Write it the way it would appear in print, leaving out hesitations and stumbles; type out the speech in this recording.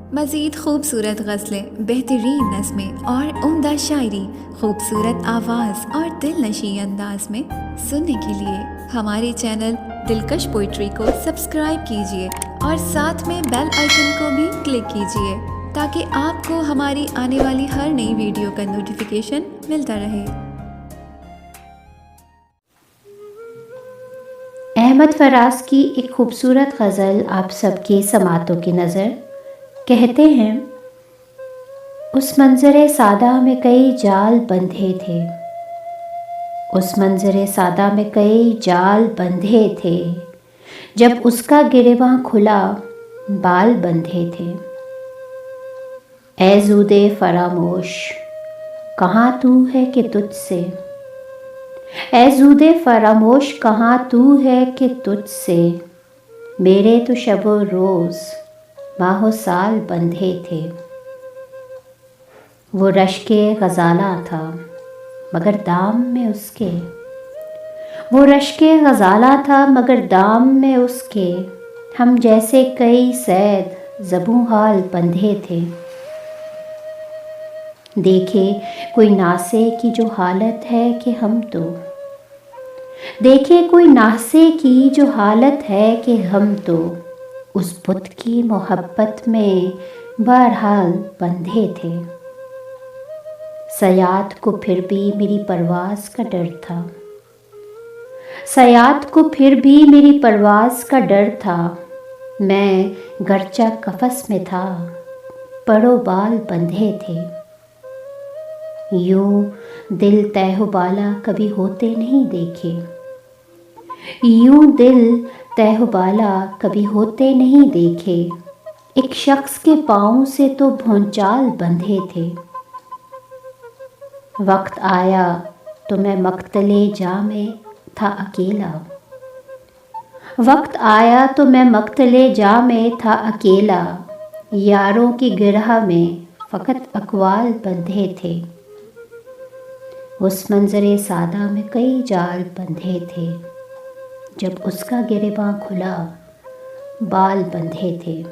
मज़ीद खूबसूरत गज़लें, बेहतरीन नज़्में और उम्दा शायरी, खूबसूरत आवाज़ और दिलनशी अंदाज में सुनने के लिए हमारे चैनल दिलकश पोइट्री को सब्सक्राइब कीजिए और साथ में बेल आइकन को भी क्लिक कीजिए ताकि आपको हमारी आने वाली हर नई वीडियो का नोटिफिकेशन मिलता रहे। अहमद फराज की एक खूबसूरत गज़ल आप सबकी समातों की नज़र। कहते हैं, उस मंज़रे सादा में कई जाल बंधे थे, उस मंज़रे सादा में कई जाल बंधे थे, जब उसका गिरेबां खुला बाल बंधे थे। ऐ ज़ूदे फरामोश कहाँ तू है कि तुझसे, ऐ ज़ूदे फरामोश कहाँ तू है कि तुझसे, मेरे तो शबो रोज़ माहो साल बंधे थे। वो रश्के गज़ाला था मगर दाम में उसके, वो रश्के गज़ाला था मगर दाम में उसके, हम जैसे कई सैद ज़बूं हाल बंधे थे। देखे कोई नासे की जो हालत है कि हम तो, देखे कोई नासे की जो हालत है कि हम तो, उस बुत की मोहब्बत में बहरहाल बंधे थे। सयाद को फिर भी मेरी परवाज़ का डर था, सयाद को फिर भी मेरी परवाज़ का डर था, मैं गर्चा कफस में था पड़ो बाल बंधे थे। यूं दिल तहबाला कभी होते नहीं देखे, यूं दिल तहबाला कभी होते नहीं देखे, एक शख्स के पाँव से तो भौंचाल बंधे थे। वक्त आया तो मैं मक्तले जा में था अकेला, वक्त आया तो मैं मक्तले जा में था अकेला, यारों की गिरह में फ़कत अक़वाल बंधे थे। उस मंज़रे सादा में कई जाल बंधे थे, जब उसका गिरेबां खुला बाल बंधे थे।